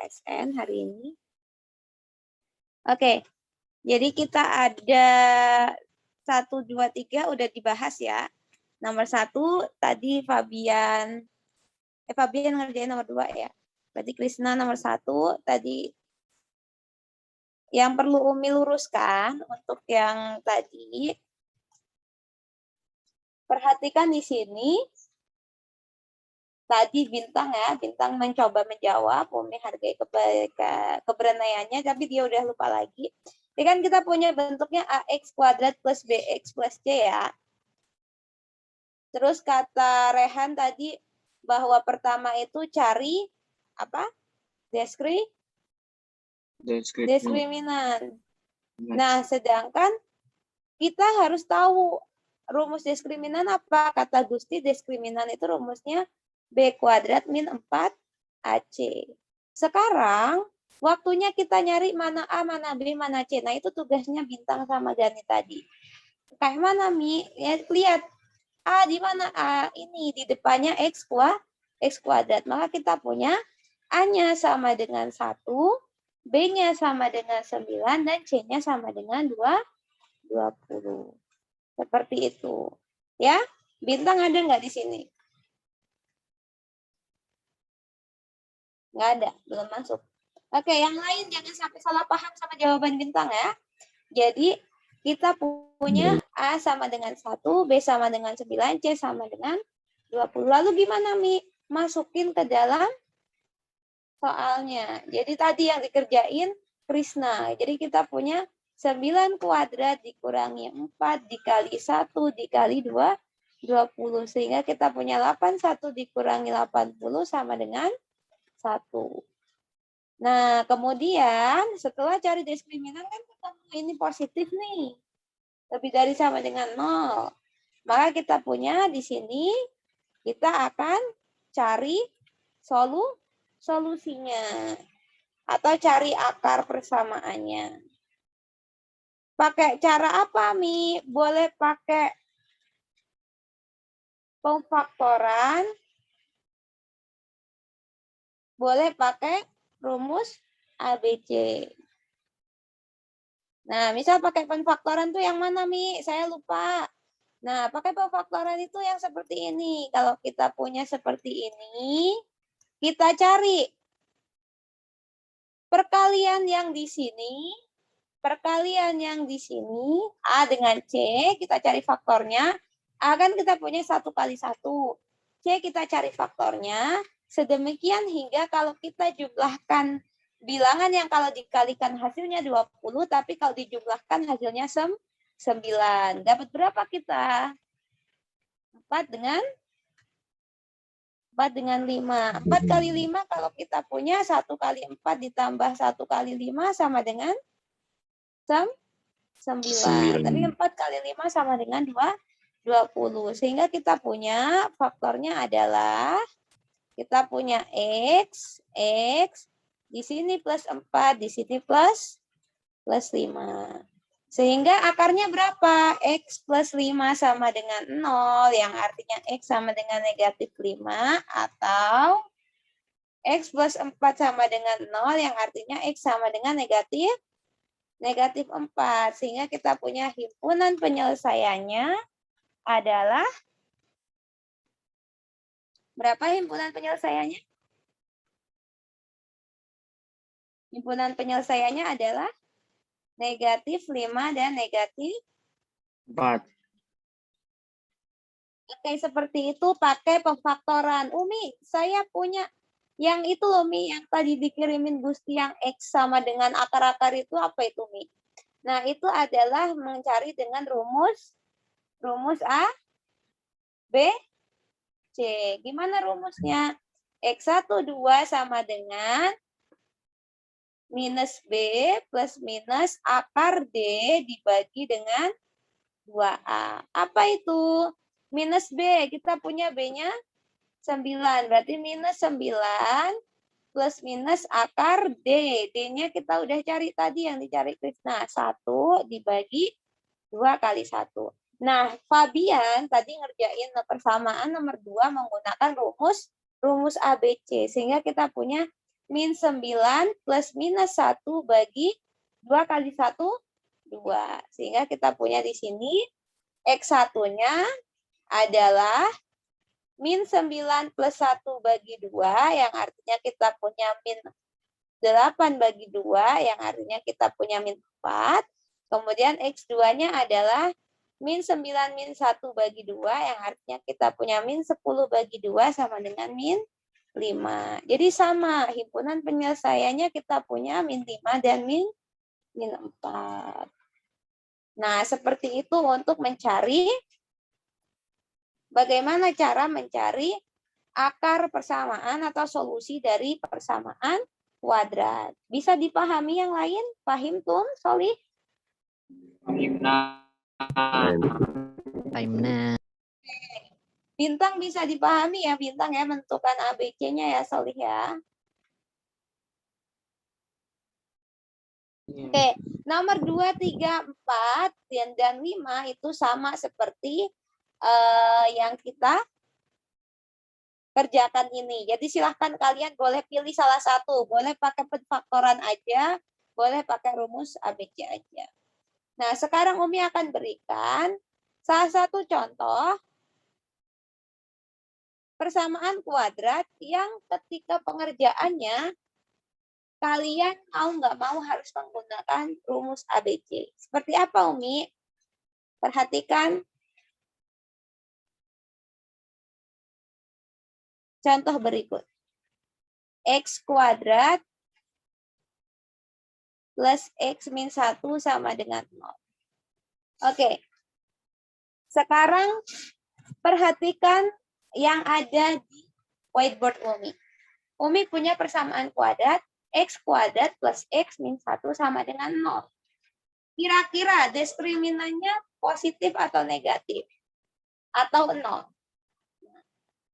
ASN hari ini. Oke, jadi kita ada 1, 2, 3 udah dibahas ya. Nomor 1 tadi Fabian ngerjain nomor 2 ya. Berarti Krisna nomor 1 tadi. Yang perlu Umi luruskan untuk yang tadi, perhatikan di sini. Tadi Bintang ya, Bintang mencoba menjawab, Umi hargai keberaniannya, tapi dia udah lupa lagi. Jadi kan kita punya bentuknya AX kuadrat plus BX plus C ya. Terus kata Rehan tadi bahwa pertama itu cari apa? Diskriminan. Nah, sedangkan kita harus tahu rumus diskriminan apa? Kata Gusti, diskriminan itu rumusnya B kuadrat min 4AC. Sekarang, waktunya kita nyari mana A, mana B, mana C. Nah, itu tugasnya Bintang sama Gani tadi. Kayak mana, Mi? Ya, lihat. A di mana? A ini di depannya X kuadrat. Maka kita punya A-nya sama dengan 1, B-nya sama dengan 9, dan C-nya sama dengan 20. Seperti itu. Ya, Bintang ada nggak di sini? Nggak ada, belum masuk. Oke, yang lain jangan sampai salah paham sama jawaban Bintang ya. Jadi, kita punya A sama dengan 1, B sama dengan 9, C sama dengan 20. Lalu gimana, Mi? Masukin ke dalam soalnya. Jadi tadi yang dikerjain Krisna. Jadi kita punya 9 kuadrat dikurangi 4 dikali 1 dikali 2, 20. Sehingga kita punya 81 dikurangi 80 sama dengan 1. Nah, kemudian setelah cari diskriminan kan ketemu ini positif nih. Lebih dari sama dengan 0. Maka kita punya di sini, kita akan cari solusinya. Atau cari akar persamaannya. Pakai cara apa, Mi? Boleh pakai pemfaktoran. Boleh pakai rumus ABC. Nah, misal pakai pemfaktoran tuh yang mana, Mi? Saya lupa. Nah, pakai pemfaktoran itu yang seperti ini. Kalau kita punya seperti ini, kita cari perkalian yang di sini, A dengan C, kita cari faktornya. A kan kita punya 1 kali 1. C kita cari faktornya. Sedemikian hingga kalau kita jumlahkan bilangan yang kalau dikalikan hasilnya 20, tapi kalau dijumlahkan hasilnya 9. Dapat berapa kita? 4 dengan 5. 4 kali 5 kalau kita punya 1 kali 4 ditambah 1 kali 5 sama dengan 9. Tapi 4 kali 5 sama dengan 20. Sehingga kita punya faktornya adalah kita punya X, di sini plus 4, di sini plus 5. Sehingga akarnya berapa? X plus 5 sama dengan 0, yang artinya X sama dengan negatif 5, atau X plus 4 sama dengan 0, yang artinya X sama dengan negatif 4. Sehingga kita punya himpunan penyelesaiannya adalah, berapa himpunan penyelesaiannya? Himpunan penyelesaiannya adalah negatif 5 dan negatif 4. Oke, seperti itu pakai pemfaktoran. Umi, saya punya yang itu loh, Mi, yang tadi dikirimin Gusti yang X sama dengan akar-akar itu apa itu, Mi? Nah, itu adalah mencari dengan rumus A, B, C. Gimana rumusnya? X1, 2 sama dengan minus B plus minus akar D dibagi dengan 2A. Apa itu? Minus B, kita punya B-nya 9. Berarti minus 9 plus minus akar D. D-nya kita udah cari tadi yang dicari Krisna. 1 dibagi 2 kali 1. Nah, Fabian tadi ngerjain persamaan nomor 2 menggunakan rumus ABC. Sehingga kita punya min 9 plus minus 1 bagi 2 kali 1, 2. Sehingga kita punya di sini X1-nya adalah min 9 plus 1 bagi 2, yang artinya kita punya min 8 bagi 2, yang artinya kita punya min 4. Kemudian X2-nya adalah min 9 min 1 bagi 2, yang artinya kita punya min 10 bagi 2 sama dengan min 5. Jadi sama, himpunan penyelesaiannya kita punya min 5 dan min 4. Nah, seperti itu untuk mencari bagaimana cara mencari akar persamaan atau solusi dari persamaan kuadrat. Bisa dipahami yang lain? Pahim, Tun, Solih? Pahimna. Bintang bisa dipahami ya, bintang ya, menentukan ABC-nya ya, Solih ya. Oke, nomor 2, 3, 4, dan 5 itu sama seperti yang kita kerjakan ini. Jadi silahkan kalian boleh pilih salah satu. Boleh pakai penfaktoran aja, boleh pakai rumus ABC aja. Nah, sekarang Umi akan berikan salah satu contoh persamaan kuadrat yang ketika pengerjaannya kalian mau nggak mau harus menggunakan rumus ABC. Seperti apa, Umi? Perhatikan contoh berikut. X kuadrat plus X min 1 sama dengan 0. Oke. Sekarang perhatikan yang ada di whiteboard Umi. Umi punya persamaan kuadrat X kuadrat plus X min 1 sama dengan 0. Kira-kira diskriminannya positif atau negatif? Atau 0?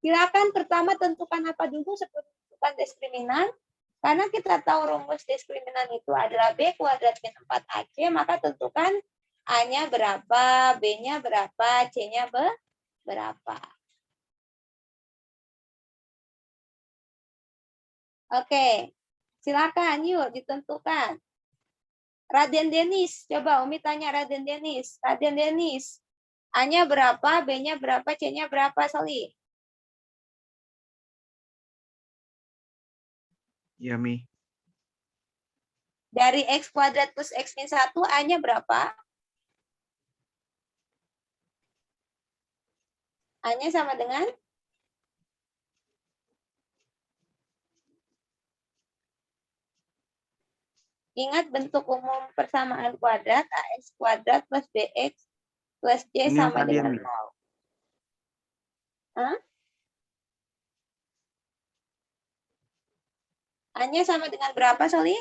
Silakan pertama tentukan apa dulu sebelum tentukan diskriminan. Karena kita tahu rumus diskriminan itu adalah B kuadrat min 4AC, maka tentukan A-nya berapa, B-nya berapa, C-nya berapa. Oke, silakan yuk ditentukan. Raden Denis, coba Umi tanya Raden Denis. Raden Denis, A-nya berapa, B-nya berapa, C-nya berapa, Soli? Ya, Mi. Dari X kuadrat plus X min 1, A-nya berapa? A-nya sama dengan? Ingat bentuk umum persamaan kuadrat, AX kuadrat plus BX plus C Ini sama tadi dengan yang 0. Hah? A-nya sama dengan berapa, Soli?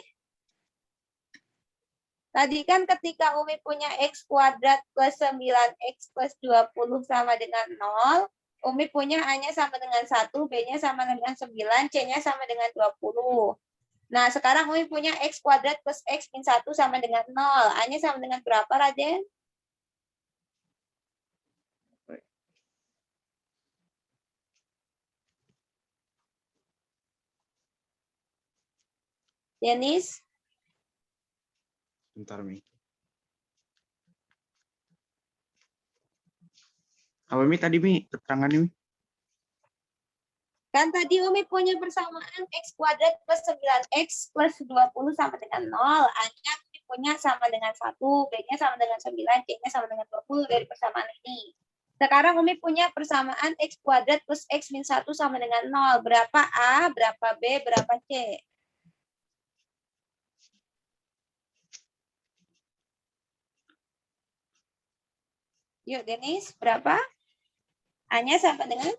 Tadi kan ketika Umi punya X kuadrat plus 9X plus 20 sama dengan 0, Umi punya A-nya sama dengan 1, B-nya sama dengan 9, C-nya sama dengan 20. Nah, sekarang Umi punya X kuadrat plus X min 1 sama dengan 0. A-nya sama dengan berapa, Raden? Denis? bentar, Mi. Apa Mi tadi, Mi? Keterangan Mi? Kan tadi Umi punya persamaan X kuadrat plus 9X plus 20 sama dengan 0. A-nya Umi punya sama dengan 1, B-nya sama dengan 9, C-nya sama dengan 20 dari persamaan ini. Sekarang Umi punya persamaan X kuadrat plus X min 1 sama dengan 0. Berapa A, berapa B, berapa C? Yuk, Denis, berapa? A-nya sama dengan?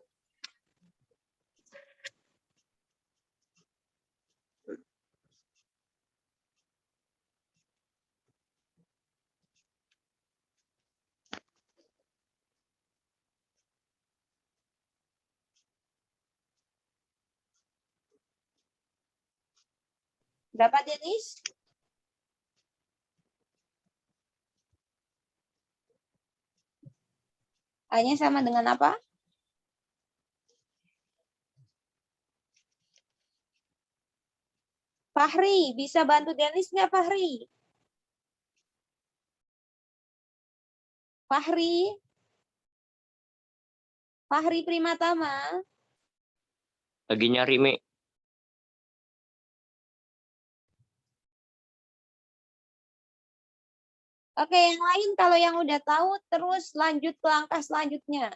Berapa, Denis? A-nya sama dengan apa? Fahri, bisa bantu Denis nggak Fahri? Fahri? Fahri Primatama? Lagi nyari, Mi. Oke, yang lain kalau yang udah tahu terus lanjut ke langkah selanjutnya.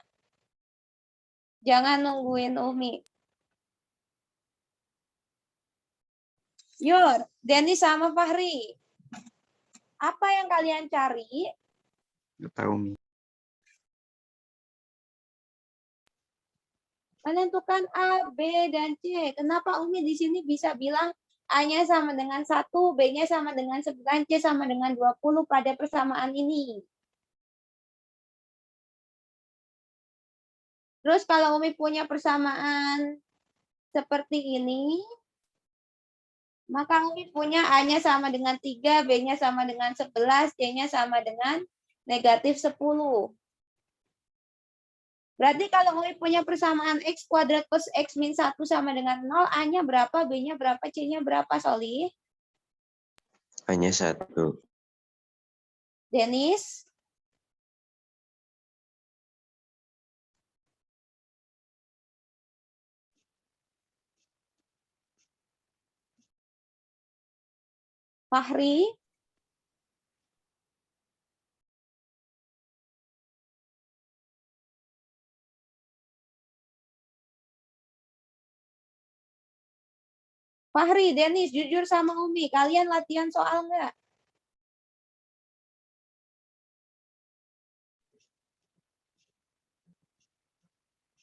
Jangan nungguin Umi. Yur, Denis sama Fahri. Apa yang kalian cari? Nggak tahu, Mi. Menentukan A, B, dan C. Kenapa Umi di sini bisa bilang A-nya sama dengan 1, B-nya sama dengan 9, C sama dengan 20 pada persamaan ini? Terus kalau Umi punya persamaan seperti ini, maka Umi punya A-nya sama dengan 3, B-nya sama dengan 11, C-nya sama dengan negatif 10. Berarti kalau Umi punya persamaan X kuadrat plus X min 1 sama dengan 0, A-nya berapa, B-nya berapa, C-nya berapa, Solih? Hanya 1. Denis? Fahri? Fahri, Denis, jujur sama Umi, kalian latihan soal nggak?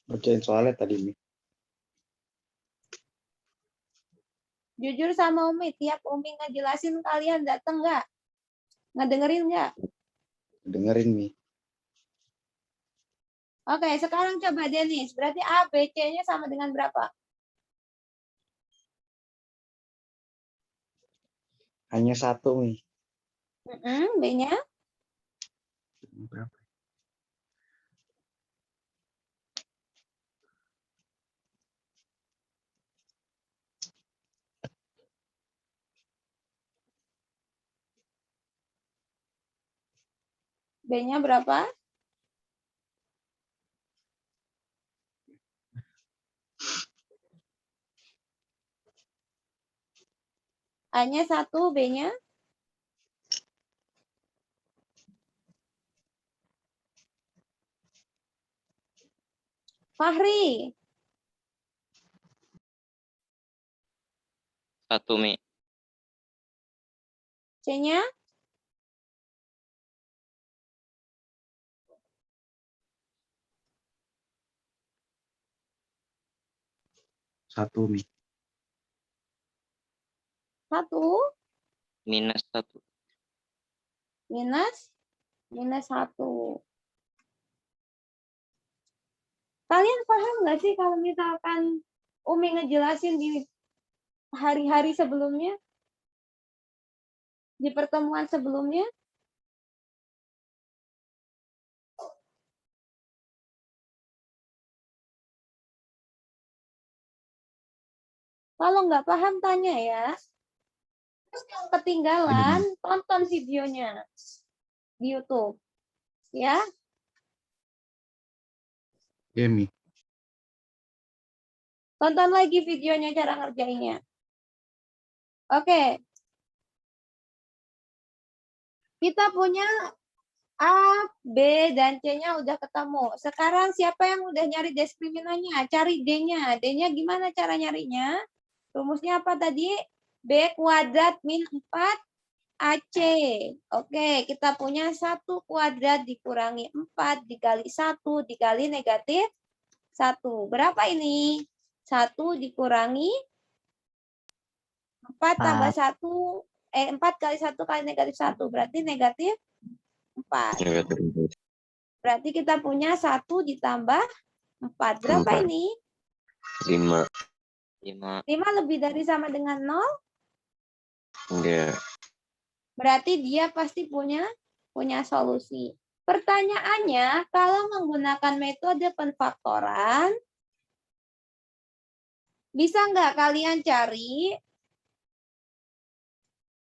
Bacain soalnya tadi, Mi. Jujur sama Umi, tiap Umi ngejelasin kalian datang nggak? Ngedengerin nggak? Dengerin, Mi. Oke, sekarang coba Denis. Berarti A, B, C-nya sama dengan berapa? Hanya 1, Mi. B-nya? Berapa? B-nya berapa? A-nya 1, B-nya? Fahri, 1, Mi. C-nya? 1, Mi. 1 Minus 1. minus 1. Kalian paham nggak sih kalau misalkan Umi ngejelasin di hari-hari sebelumnya? Di pertemuan sebelumnya? Kalau nggak paham tanya ya. Terus yang ketinggalan, tonton videonya di YouTube. Ya, Iya, Mi. tonton lagi videonya cara ngerjainnya. Oke. Kita punya A, B, dan C-nya udah ketemu. Sekarang siapa yang udah nyari diskriminannya? Cari D-nya. D-nya gimana cara nyarinya? Rumusnya apa tadi? B kuadrat min 4 AC. Oke, kita punya 1 kuadrat dikurangi 4 dikali 1 dikali negatif 1. Berapa ini? 1 dikurangi 4 tambah 1. 4 kali 1 kali negatif 1. Berarti negatif 4. Berarti kita punya 1 ditambah 4. Berapa 4. ini? 5. 5 lebih dari sama dengan 0. Enggak. Berarti dia pasti punya solusi. Pertanyaannya, kalau menggunakan metode penfaktoran, bisa nggak kalian cari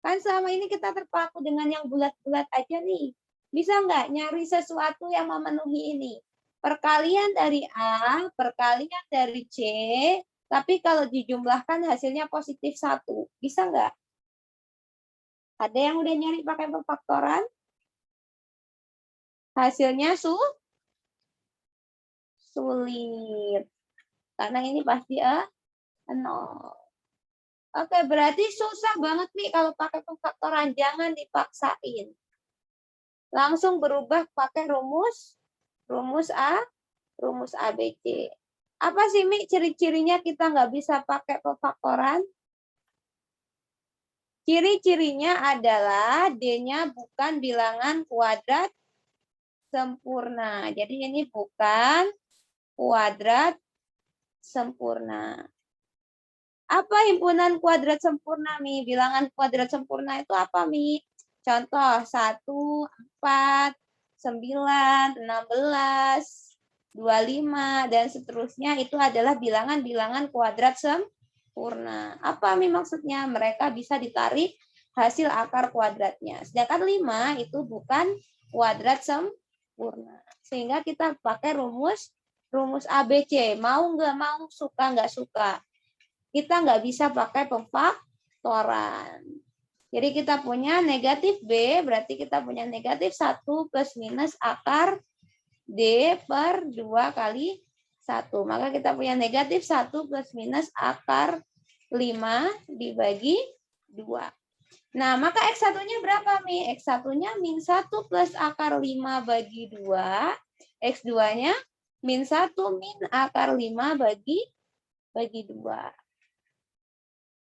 Kan selama ini kita terpaku dengan yang bulat-bulat aja nih. Bisa nggak nyari sesuatu yang memenuhi ini? Perkalian dari A, perkalian dari C, tapi kalau dijumlahkan hasilnya positif 1. Bisa nggak? Ada yang udah nyari pakai pemfaktoran? Hasilnya sulit. Karena ini pasti 0. Oke, berarti susah banget nih kalau pakai pemfaktoran. Jangan dipaksain. Langsung berubah pakai rumus ABC. Apa sih, Mi, ciri-cirinya kita nggak bisa pakai pemfaktoran? Ciri-cirinya adalah D-nya bukan bilangan kuadrat sempurna. Jadi ini bukan kuadrat sempurna. Apa himpunan kuadrat sempurna, Mi? Bilangan kuadrat sempurna itu apa, Mi? Contoh, 1, 4, 9, 16, 25, dan seterusnya itu adalah bilangan-bilangan kuadrat sempurna. Apa, Mi, maksudnya? Mereka bisa ditarik hasil akar kuadratnya. Sedangkan 5 itu bukan kuadrat sempurna. Sehingga kita pakai rumus ABC. Mau nggak mau, suka nggak suka. Kita nggak bisa pakai pemfaktoran. Jadi kita punya negatif B, berarti kita punya negatif 1 plus minus akar D per 2 kali 1. Maka kita punya negatif 1 plus minus akar 5 dibagi 2. Nah, maka X1-nya berapa, Mi? X1-nya min 1 plus akar 5 bagi 2. X2-nya min 1 min akar 5 bagi 2.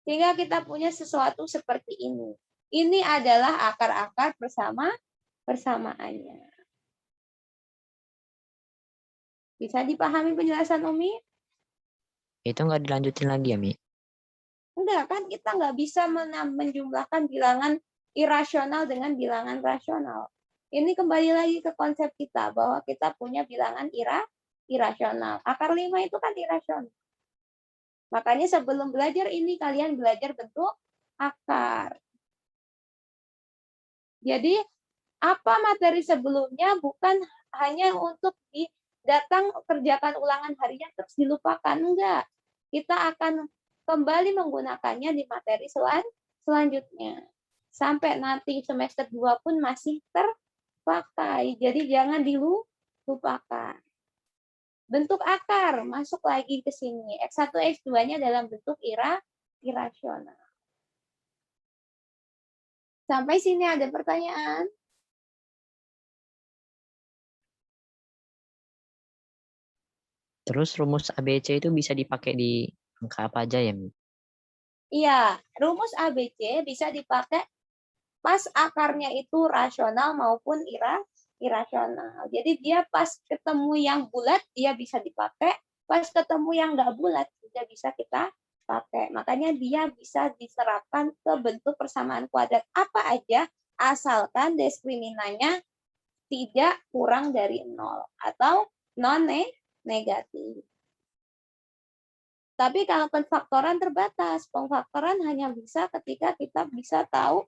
Sehingga kita punya sesuatu seperti ini. Ini adalah akar-akar persamaannya. Bisa dipahami penjelasan Umi? Itu nggak dilanjutin lagi ya, Mi? Enggak, kan kita nggak bisa menjumlahkan bilangan irasional dengan bilangan rasional. Ini kembali lagi ke konsep kita, bahwa kita punya bilangan irasional. Akar 5 itu kan irasional. Makanya sebelum belajar ini, kalian belajar bentuk akar. Jadi, apa materi sebelumnya bukan hanya untuk datang kerjakan ulangan harian terus dilupakan. Enggak. Kita akan kembali menggunakannya di materi selanjutnya. Sampai nanti semester 2 pun masih terpakai. Jadi, jangan dilupakan. Bentuk akar masuk lagi ke sini. X1, X2-nya dalam bentuk irasional. Sampai sini ada pertanyaan? Terus rumus ABC itu bisa dipakai di angka apa aja ya, Mi? Iya, rumus ABC bisa dipakai pas akarnya itu rasional maupun irasional. Jadi dia pas ketemu yang bulat, dia bisa dipakai. Pas ketemu yang nggak bulat, tidak bisa kita pakai. Makanya dia bisa diserapkan ke bentuk persamaan kuadrat apa aja, asalkan diskriminannya tidak kurang dari 0 atau non-negatif. Tapi kalau pemfaktoran terbatas, pemfaktoran hanya bisa ketika kita bisa tahu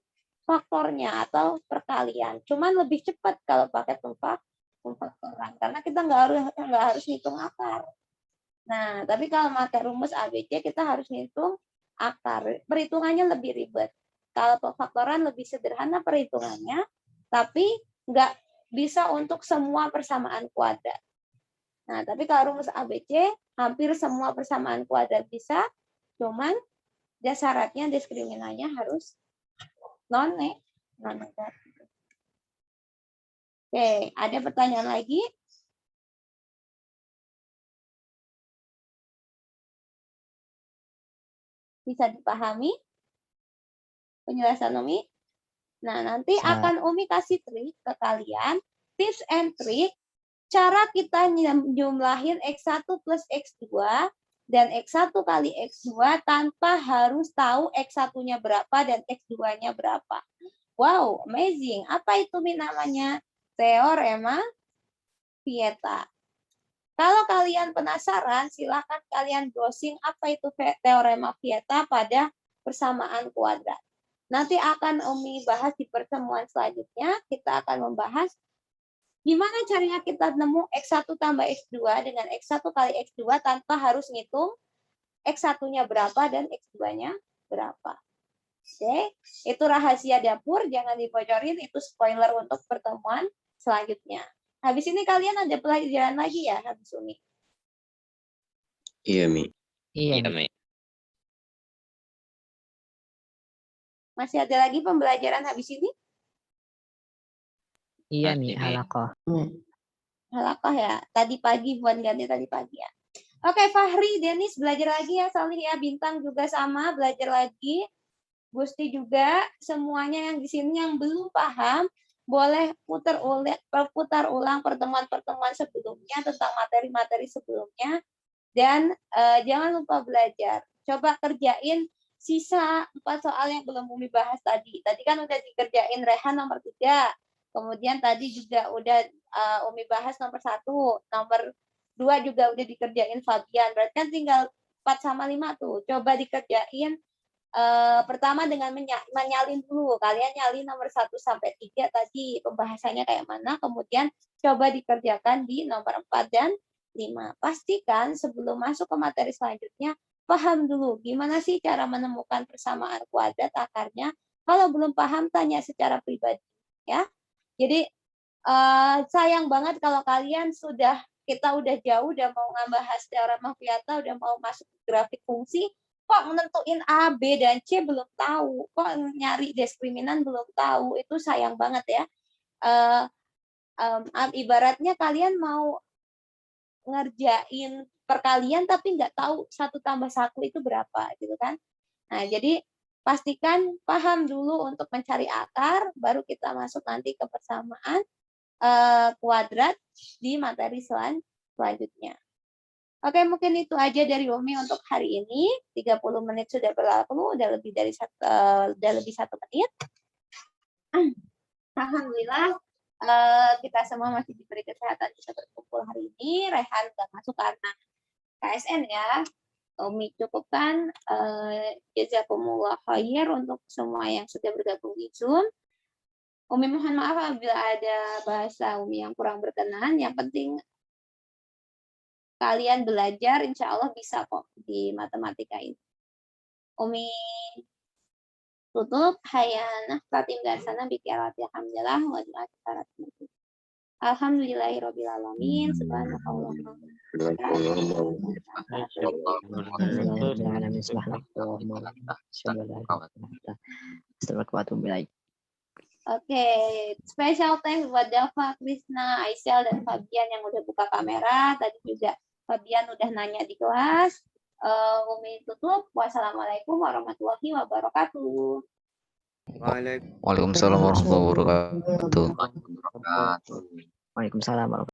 faktornya atau perkalian. Cuman lebih cepat kalau pakai pemfaktoran karena kita nggak harus hitung akar. Nah, tapi kalau pakai rumus ABC kita harus hitung akar. Perhitungannya lebih ribet. Kalau pemfaktoran lebih sederhana perhitungannya, tapi nggak bisa untuk semua persamaan kuadrat. Nah, tapi kalau rumus ABC hampir semua persamaan kuadrat bisa, cuman syaratnya diskriminannya harus non-negatif. Oke, ada pertanyaan lagi? Bisa dipahami penjelasan Umi? Nah, nanti akan Umi kasih trik ke kalian, tips and trick, cara kita jumlahin X1 plus X2 dan X1 kali X2 tanpa harus tahu X1-nya berapa dan X2-nya berapa. Wow, amazing. Apa itu namanya? Teorema Vieta. Kalau kalian penasaran, silakan kalian browsing apa itu teorema Vieta pada persamaan kuadrat. Nanti akan Umi bahas di pertemuan selanjutnya. Kita akan membahas gimana caranya kita nemu X1 tambah X2 dengan X1 kali X2 tanpa harus ngitung X1-nya berapa dan X2-nya berapa. Oke, itu rahasia dapur, jangan dibocorin, itu spoiler untuk pertemuan selanjutnya. Habis ini kalian ada pelajaran lagi ya, habis Umi? Iya, Mi. Iya, Iya, Mi. Mi. Masih ada lagi pembelajaran habis ini? Iya, Mi. Ini. Halakoh. Halakoh ya, tadi pagi, buat ganti tadi pagi ya. Oke, Fahri, Denis belajar lagi ya, Salih ya, Bintang juga sama, belajar lagi. Gusti juga, semuanya yang di sini yang belum paham, boleh putar ulang pertemuan-pertemuan sebelumnya tentang materi-materi sebelumnya. Dan jangan lupa belajar. Coba kerjain sisa 4 soal yang belum Umi bahas tadi. Tadi kan udah dikerjain Rehan nomor 3. Kemudian tadi juga udah Umi bahas nomor 1. Nomor 2 juga udah dikerjain Fabian. Berarti kan tinggal 4 sama 5 tuh. Coba dikerjain pertama dengan menyalin dulu. Kalian nyalin nomor 1 sampai 3 tadi pembahasannya kayak mana. Kemudian coba dikerjakan di nomor 4 dan 5. Pastikan sebelum masuk ke materi selanjutnya, paham dulu gimana sih cara menemukan persamaan kuadrat akarnya. Kalau belum paham, tanya secara pribadi. Ya. Jadi, sayang banget kalau kalian kita udah jauh, udah mau ngebahas teorema Vieta, udah mau masuk ke grafik fungsi, kok menentuin A, B, dan C belum tahu, kok nyari diskriminan belum tahu, itu sayang banget ya. Ibaratnya kalian mau ngerjain perkalian tapi nggak tahu 1 tambah 1 itu berapa gitu kan. Nah, jadi pastikan paham dulu untuk mencari akar, baru kita masuk nanti ke persamaan kuadrat di materi selanjutnya. Oke, mungkin itu aja dari Umi untuk hari ini. 30 menit sudah berlalu, udah lebih 1 menit. Alhamdulillah. Kita semua masih diberi kesehatan bisa berkumpul hari ini. Rehan nggak masuk karena KSN ya. Umi cukupkan. Jazakumullah khair untuk semua yang sudah bergabung di Zoom. Umi mohon maaf apabila ada bahasa Umi yang kurang berkenan. Yang penting kalian belajar, insya Allah bisa kok di matematika ini. Umi tutup. Hayanah tatim dan sana bikirat ya alhamdulillah wa alhamdulillahirabbil alamin subhanallah. Oke, special thanks buat Dava, Krisna, Aisyah, dan Fabian yang udah buka kamera. Tadi juga Fabian udah nanya di kelas. Umi tutup. Wassalamualaikum warahmatullahi wabarakatuh. Waalaikumsalam warahmatullahi wabarakatuh. Waalaikumsalam warahmatullahi wabarakatuh.